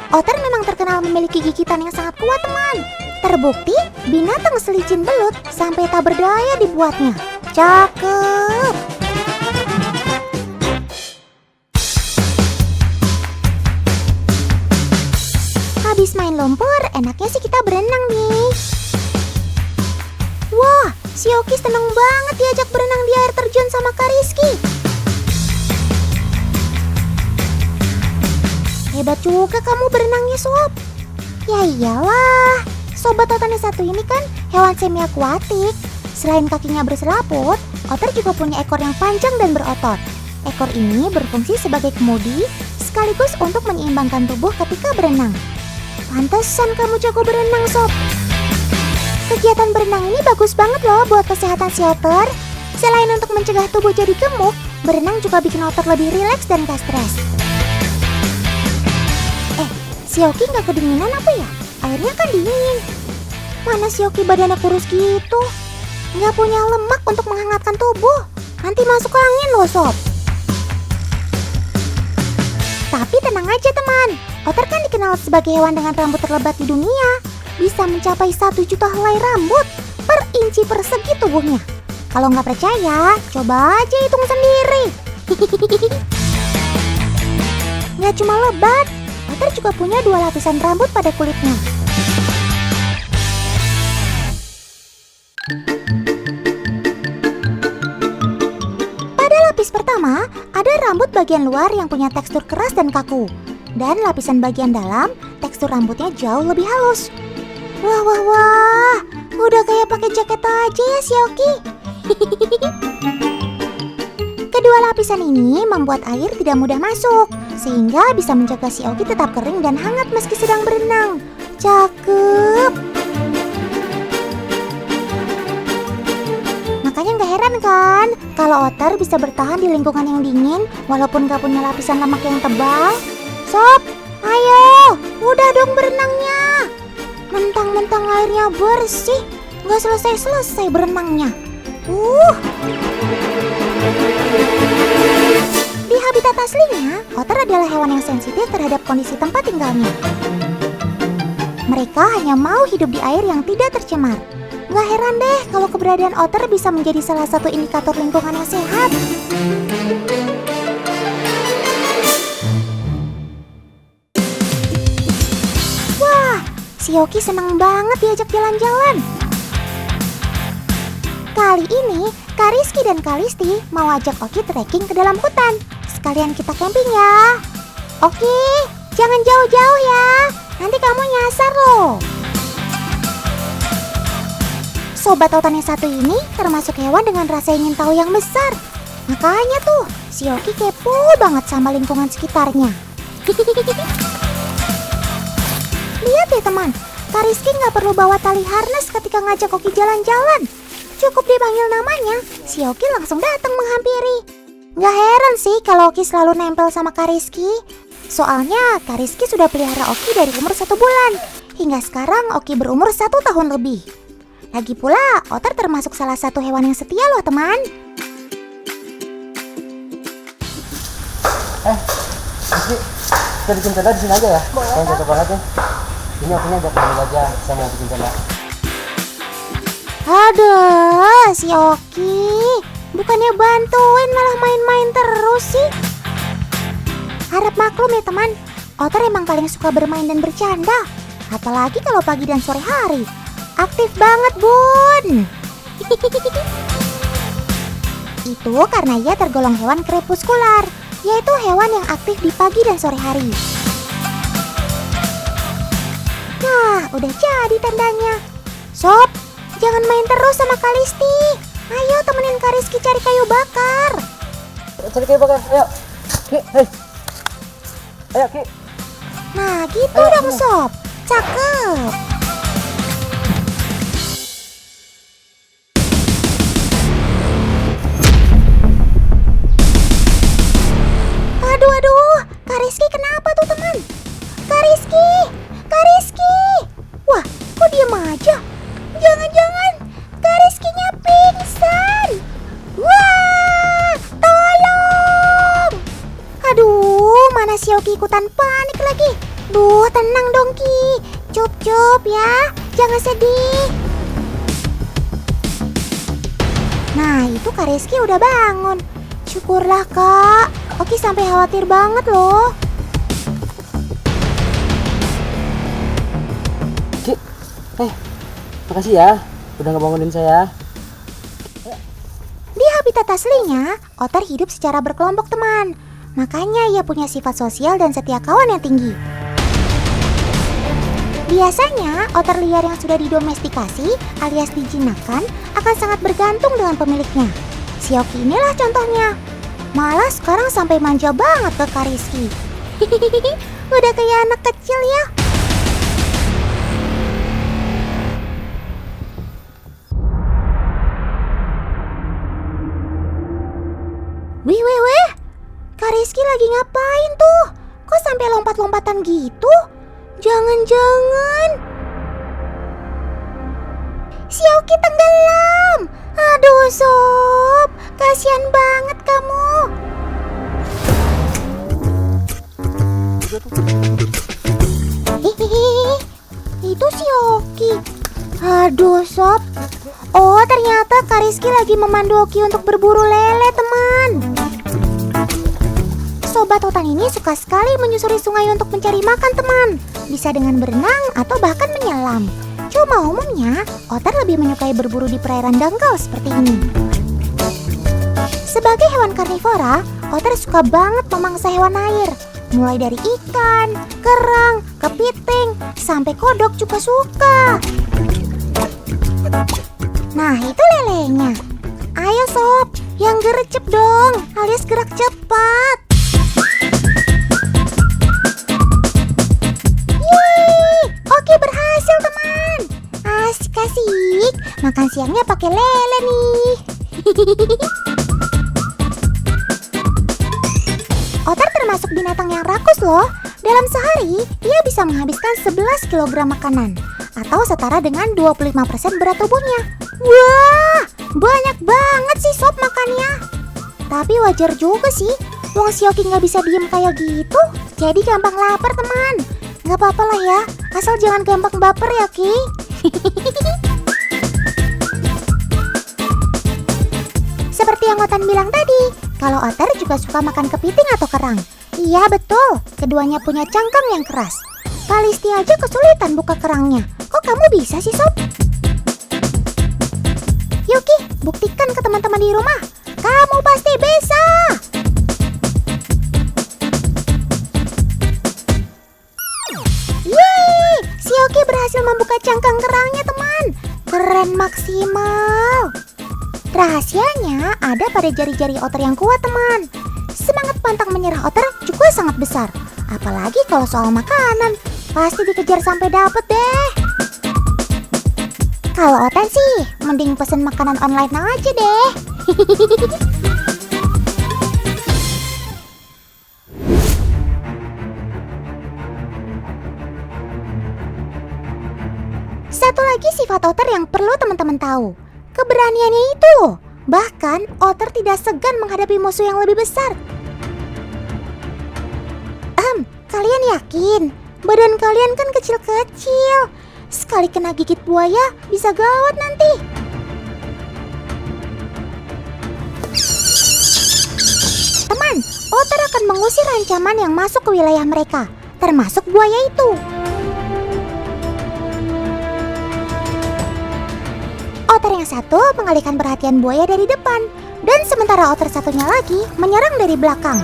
otter memang terkenal memiliki gigitan yang sangat kuat, teman. Terbukti, binatang selicin belut sampai tak berdaya dibuatnya. Cakep. Habis main lumpur, enaknya sih kita berenang nih. Wah, si Oki seneng banget diajak berenang di air terjun sama Kak Rizky. Hebat juga kamu berenangnya, Sob. Ya iyalah, Sobat Otan yang satu ini kan hewan semi akuatik. Selain kakinya berselaput, otter juga punya ekor yang panjang dan berotot. Ekor ini berfungsi sebagai kemudi sekaligus untuk menyeimbangkan tubuh ketika berenang. Pantesan kamu jago berenang, Sob. Kegiatan berenang ini bagus banget loh buat kesehatan si otter. Selain untuk mencegah tubuh jadi gemuk, berenang juga bikin otter lebih rileks dan gak stres. Si Oki gak kedinginan apa ya? Airnya kan dingin. Mana si Oki badannya kurus gitu? Gak punya lemak untuk menghangatkan tubuh. Nanti masuk angin loh, Sob. Tapi tenang aja, teman. Otter kan dikenal sebagai hewan dengan rambut terlebat di dunia. Bisa mencapai 1 juta helai rambut per inci persegi tubuhnya. Kalau nggak percaya, coba aja hitung sendiri. Nggak cuma lebat, otter juga punya 2 lapisan rambut pada kulitnya. Pada lapis pertama, ada rambut bagian luar yang punya tekstur keras dan kaku. Dan lapisan bagian dalam, tekstur rambutnya jauh lebih halus. Wah, udah kayak pakai jaket aja ya si Oki. Kedua lapisan ini membuat air tidak mudah masuk, sehingga bisa menjaga si Oki tetap kering dan hangat meski sedang berenang. Cakep. Makanya gak heran kan kalau otter bisa bertahan di lingkungan yang dingin walaupun gak punya lapisan lemak yang tebal. Sob, ayo, udah dong berenangnya. Mentang-mentang airnya bersih, gak selesai-selesai berenangnya. Di habitat aslinya, otter adalah hewan yang sensitif terhadap kondisi tempat tinggalnya. Mereka hanya mau hidup di air yang tidak tercemar. Gak heran deh kalau keberadaan otter bisa menjadi salah satu indikator lingkungan yang sehat. Si Oki senang banget diajak jalan-jalan. Kali ini, Kak Rizky dan Kak Listi mau ajak Oki trekking ke dalam hutan. Sekalian kita camping ya. Oki, jangan jauh-jauh ya. Nanti kamu nyasar loh. Sobat Otan yang satu ini termasuk hewan dengan rasa ingin tahu yang besar. Makanya tuh, si Oki kepo banget sama lingkungan sekitarnya. Lihat deh teman, Kak Rizky gak perlu bawa tali harness ketika ngajak Oki jalan-jalan. Cukup dipanggil namanya, si Oki langsung datang menghampiri. Gak heran sih kalau Oki selalu nempel sama Kak Rizky. Soalnya Kak Rizky sudah pelihara Oki dari umur 1 bulan. Hingga sekarang Oki berumur 1 tahun lebih. Lagi pula, otter termasuk salah satu hewan yang setia loh teman. Rizky, kita bikin tenda di sini aja ya? Boleh. Cocok banget ya. Ini akunya buat kamu aja, saya mau bikin tenda. Aduh, si Oki, bukannya bantuin malah main-main terus sih. Harap maklum ya teman, otter emang paling suka bermain dan bercanda. Apalagi kalau pagi dan sore hari. Aktif banget bun. Itu karena ia tergolong hewan krepuskular, yaitu hewan yang aktif di pagi dan sore hari. Nah, udah jadi tandanya. Sob, jangan main terus sama Kak Listi. Ayo temenin Kak Rizky cari kayu bakar. Cari kayu bakar, ayo. Ki, hei. Ayo Ki. Nah gitu ayo, dong Sob. Cakep. Aduh, Kak Rizky kenapa tuh teman? Kak Rizky. Wah, kok diem aja? Jangan-jangan Kak Rizky-nya pingsan. Wah, tolong. Aduh, mana si Oki ikutan panik lagi. Duh, Tenang dong Ki, cup ya, jangan sedih. Nah itu Kak Rizky udah bangun. Syukurlah Kak, Oki sampai khawatir banget loh. Ki, makasih ya udah ngebangunin saya. Di habitat aslinya, otter hidup secara berkelompok teman. Makanya ia punya sifat sosial dan setia kawan yang tinggi. Biasanya, otter liar yang sudah didomestikasi alias dijinakkan akan sangat bergantung dengan pemiliknya. Si Oki inilah contohnya. Malah sekarang sampai manja banget ke Kak Rizky. Udah kayak anak kecil ya. Wih, Kak Rizky lagi ngapain tuh? Kok sampai lompat-lompatan gitu? Jangan-jangan si Oki tenggelam. Aduh sob, kasihan banget kamu. Hehehe, itu si Oki. Aduh sob. Oh ternyata Kak Rizky lagi memandu Oki untuk berburu lele teman. Sobat Otan ini suka sekali menyusuri sungai untuk mencari makan teman. Bisa dengan berenang atau bahkan menyelam. Cuma umumnya, otter lebih menyukai berburu di perairan dangkal seperti ini. Sebagai hewan karnivora, otter suka banget memangsa hewan air. Mulai dari ikan, kerang, kepiting, sampai kodok juga suka. Nah itu lelenya. Ayo sob, yang gercep dong, alias gerak cepat. Oke berhasil teman. Asik, makan siangnya pakai lele nih. Otter termasuk binatang yang rakus loh. Dalam sehari, ia bisa menghabiskan 11 kg makanan atau setara dengan 25% berat tubuhnya. Wah, banyak banget sih sob makannya. Tapi wajar juga sih, wong si Oki nggak bisa diem kayak gitu. Jadi gampang lapar teman. Nggak apa-apa lah ya, asal jangan gampang baper ya Ki. Seperti yang Otan bilang tadi, kalau otter juga suka makan kepiting atau kerang. Iya betul, keduanya punya cangkang yang keras. Kalisti aja kesulitan buka kerangnya. Kok kamu bisa sih sob? Yuk Ki, buktikan ke teman-teman di rumah. Kamu pasti bisa. Yeay, si Oki berhasil membuka cangkang kerangnya teman. Keren maksimal. Rahasianya ada pada jari-jari otter yang kuat teman. Semangat pantang menyerah otter juga sangat besar. Apalagi kalau soal makanan, pasti dikejar sampai dapet deh. Kalau Otan sih, mending pesen makanan online aja deh. Satu lagi sifat otter yang perlu teman-teman tahu, keberaniannya itu. Bahkan otter tidak segan menghadapi musuh yang lebih besar. Kalian yakin? Badan kalian kan kecil-kecil. Sekali kena gigit buaya, bisa gawat nanti. Teman, otter akan mengusir ancaman yang masuk ke wilayah mereka, termasuk buaya itu. Otter yang satu mengalihkan perhatian buaya dari depan, dan sementara otter satunya lagi menyerang dari belakang.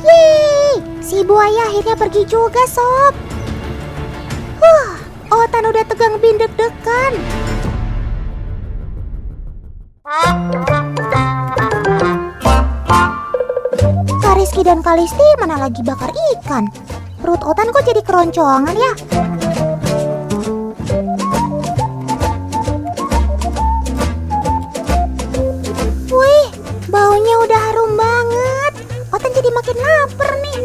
Yeay, si buaya akhirnya pergi juga sob. Otan udah tegang bin deg-degan. Kak Rizky dan Kalisti mana lagi bakar ikan. Perut Otan kok jadi keroncongan ya? Wih, baunya udah harum banget. Otan jadi makin lapar nih.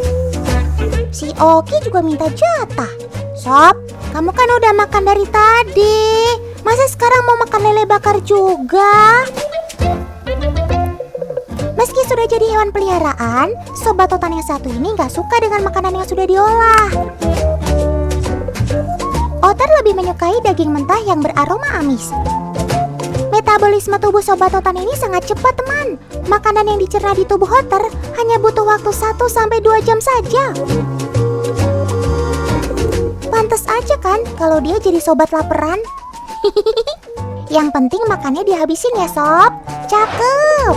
Si Oki juga minta jatah. Sob, kamu kan udah makan dari tadi. Masa sekarang mau makan lele bakar juga? Meski sudah jadi hewan peliharaan, sobat Otan yang satu ini gak suka dengan makanan yang sudah diolah. menyukai daging mentah yang beraroma amis. Metabolisme tubuh Sobat Otan ini sangat cepat, teman. Makanan yang dicerna di tubuh otter hanya butuh waktu 1-2 jam saja. Pantes aja kan kalau dia jadi sobat laparan. Yang penting makannya dihabisin ya, Sob. Cakep.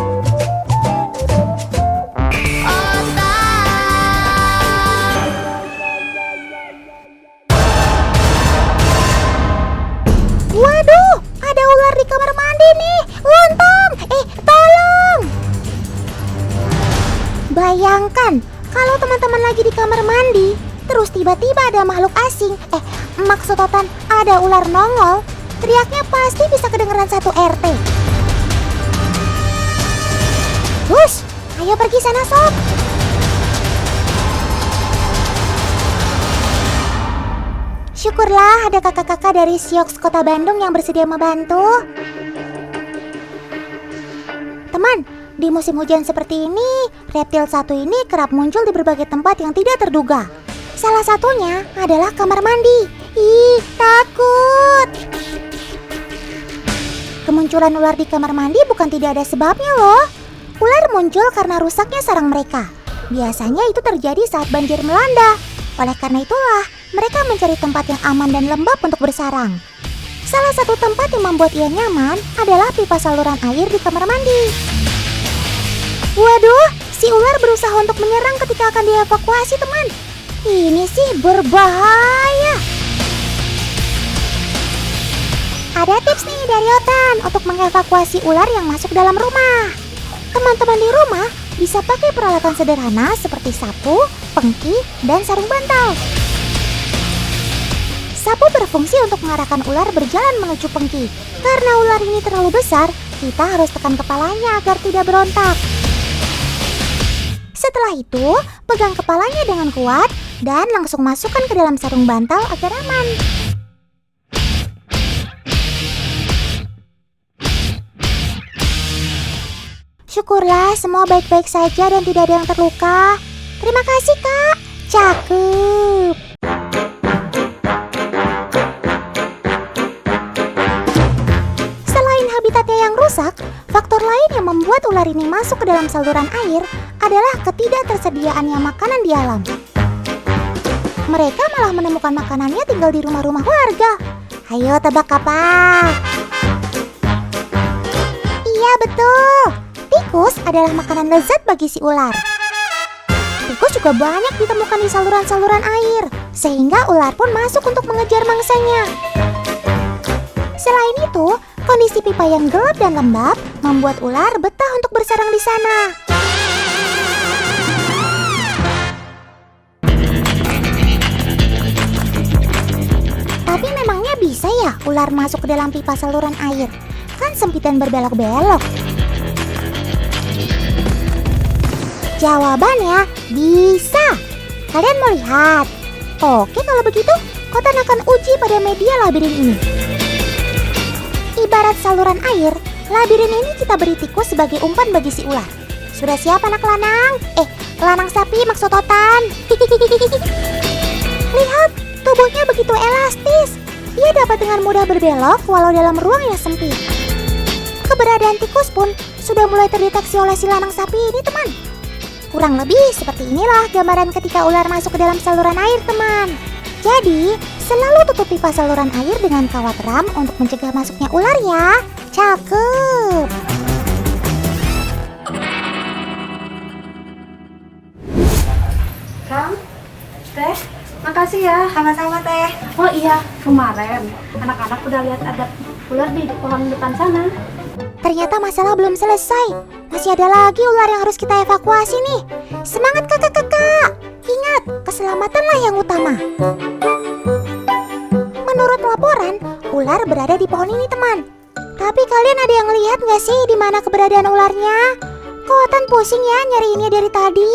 Waduh, ada ular di kamar mandi nih. Lontong, tolong. Bayangkan kalau teman-teman lagi di kamar mandi, terus tiba-tiba ada makhluk asing, maksud Otan ada ular nongol, teriaknya pasti bisa kedengeran satu RT. Hush, ayo pergi sana, Sob. Syukurlah ada kakak-kakak dari Siox Kota Bandung yang bersedia membantu. Teman, di musim hujan seperti ini, reptil satu ini kerap muncul di berbagai tempat yang tidak terduga. Salah satunya adalah kamar mandi. Ih, takut. Kemunculan ular di kamar mandi bukan tidak ada sebabnya loh. Ular muncul karena rusaknya sarang mereka. Biasanya itu terjadi saat banjir melanda. Oleh karena itulah, mereka mencari tempat yang aman dan lembab untuk bersarang. Salah satu tempat yang membuat ia nyaman adalah pipa saluran air di kamar mandi. Waduh, si ular berusaha untuk menyerang ketika akan dievakuasi, teman. Ini sih berbahaya. Ada tips nih dari Otan untuk mengevakuasi ular yang masuk dalam rumah. Teman-teman di rumah bisa pakai peralatan sederhana seperti sapu, pengki, dan sarung bantal. Sapu berfungsi untuk mengarahkan ular berjalan menuju pengki. Karena ular ini terlalu besar, kita harus tekan kepalanya agar tidak berontak. Setelah itu, pegang kepalanya dengan kuat dan langsung masukkan ke dalam sarung bantal agar aman. Syukurlah semua baik-baik saja dan tidak ada yang terluka. Terima kasih, Kak. Cakep. Selain habitatnya yang rusak, faktor lain yang membuat ular ini masuk ke dalam saluran air adalah ketidaktersediaannya makanan di alam. Mereka malah menemukan makanannya tinggal di rumah-rumah warga. Ayo tebak apa? Iya betul. Tikus adalah makanan lezat bagi si ular. Tikus juga banyak ditemukan di saluran-saluran air, sehingga ular pun masuk untuk mengejar mangsanya. Selain itu, kondisi pipa yang gelap dan lembab membuat ular betah untuk bersarang di sana. Tapi memangnya bisa ya ular masuk ke dalam pipa saluran air? Kan sempit dan berbelok-belok. Jawabannya bisa. Kalian mau lihat? Oke, kalau begitu, Otan akan uji pada media labirin ini. Ibarat saluran air, labirin ini kita beri tikus sebagai umpan bagi si ular. Sudah siap anak lanang? Lanang sapi maksud Otan. Lihat, tubuhnya begitu elastis. Ia dapat dengan mudah berbelok walau dalam ruang yang sempit. Keberadaan tikus pun sudah mulai terdeteksi oleh si lanang sapi ini, teman. Kurang lebih seperti inilah gambaran ketika ular masuk ke dalam saluran air, teman. Jadi, selalu tutup pipa saluran air dengan kawat ram untuk mencegah masuknya ular ya. Cakep. Kang, Teh, makasih ya. Sama-sama, Teh. Oh iya, kemarin anak-anak udah lihat ada ular di pohon depan sana. Ternyata masalah belum selesai. Masih ada lagi ular yang harus kita evakuasi nih. Semangat kakak-kakak. Ingat, keselamatanlah yang utama. Menurut laporan, ular berada di pohon ini, teman. Tapi kalian ada yang lihat nggak sih di mana keberadaan ularnya? Kok Otan pusing ya nyariinnya dari tadi?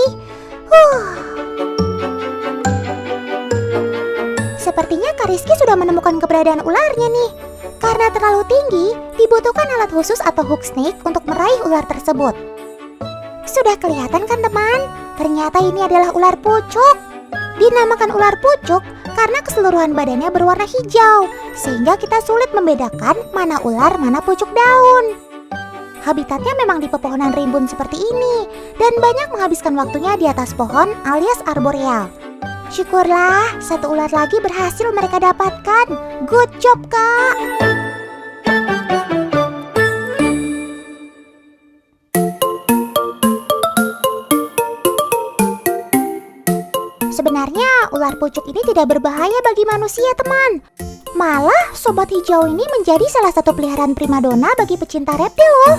Sepertinya Kak Rizky sudah menemukan keberadaan ularnya nih. Karena terlalu tinggi, dibutuhkan alat khusus atau hook snake untuk meraih ular tersebut. Sudah kelihatan kan teman? Ternyata ini adalah ular pucuk. Dinamakan ular pucuk karena keseluruhan badannya berwarna hijau, sehingga kita sulit membedakan mana ular mana pucuk daun. Habitatnya memang di pepohonan rimbun seperti ini, dan banyak menghabiskan waktunya di atas pohon alias arboreal. Syukurlah, satu ular lagi berhasil mereka dapatkan. Good job, Kak! Sebenarnya ular pucuk ini tidak berbahaya bagi manusia, teman. Malah sobat hijau ini menjadi salah satu peliharaan primadona bagi pecinta reptil loh.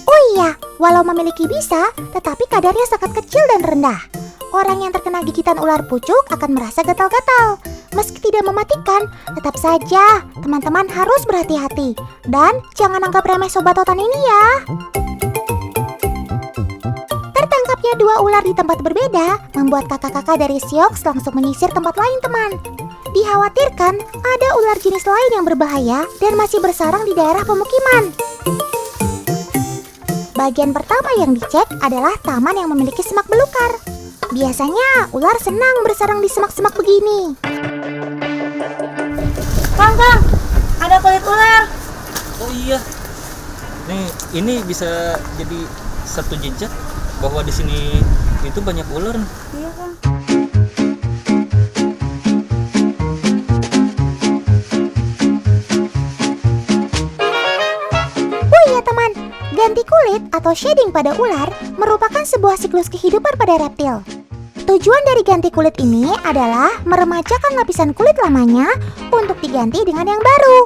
Oh iya, walau memiliki bisa, tetapi kadarnya sangat kecil dan rendah. Orang yang terkena gigitan ular pucuk akan merasa gatal-gatal. Meski tidak mematikan, tetap saja teman-teman harus berhati-hati. Dan jangan anggap remeh sobat otan ini ya. Tertangkapnya dua ular di tempat berbeda membuat kakak-kakak dari Sioux langsung menyisir tempat lain, teman. Dikhawatirkan ada ular jenis lain yang berbahaya dan masih bersarang di daerah pemukiman. Bagian pertama yang dicek adalah taman yang memiliki semak belukar. Biasanya ular senang bersarang di semak-semak begini. Kang, ada kulit ular. Oh iya. Nih, ini bisa jadi satu jejak bahwa di sini itu banyak ular. Iya, Kang. Oh iya teman, ganti kulit atau shading pada ular merupakan sebuah siklus kehidupan pada reptil. Tujuan dari ganti kulit ini adalah meremajakan lapisan kulit lamanya untuk diganti dengan yang baru.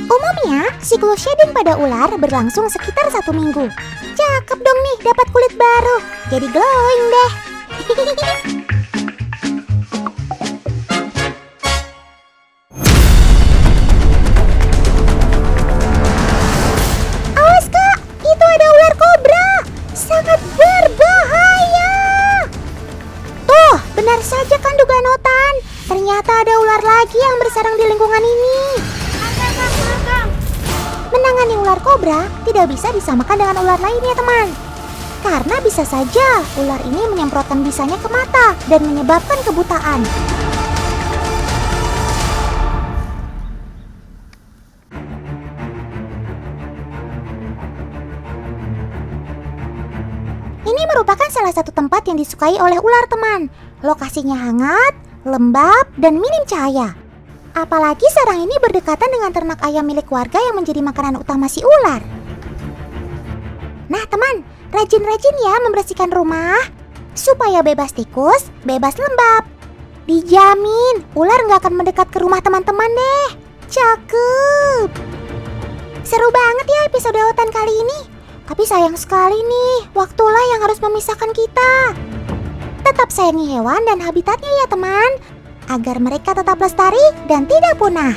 Umumnya, siklus shading pada ular berlangsung sekitar 1 minggu. Cakep dong nih, dapat kulit baru. Jadi glowing deh. Awas Kak, itu ada ular kobra. Sangat berbahaya. Tuh, benar saja kan dugaan Otan. Ternyata ada ular lagi yang bersarang di lingkungan ini. Menangani ular kobra tidak bisa disamakan dengan ular lainnya, teman. Karena bisa saja ular ini menyemprotkan bisanya ke mata dan menyebabkan kebutaan. Ini merupakan salah satu tempat yang disukai oleh ular, teman. Lokasinya hangat, lembab, dan minim cahaya. Apalagi sarang ini berdekatan dengan ternak ayam milik warga yang menjadi makanan utama si ular. Nah teman, rajin-rajin ya membersihkan rumah supaya bebas tikus, bebas lembab. Dijamin ular nggak akan mendekat ke rumah teman-teman deh. Cakep. Seru banget ya episode Otan kali ini. Tapi sayang sekali nih, waktulah yang harus memisahkan kita. Tetap sayangi hewan dan habitatnya ya teman, agar mereka tetap lestari dan tidak punah.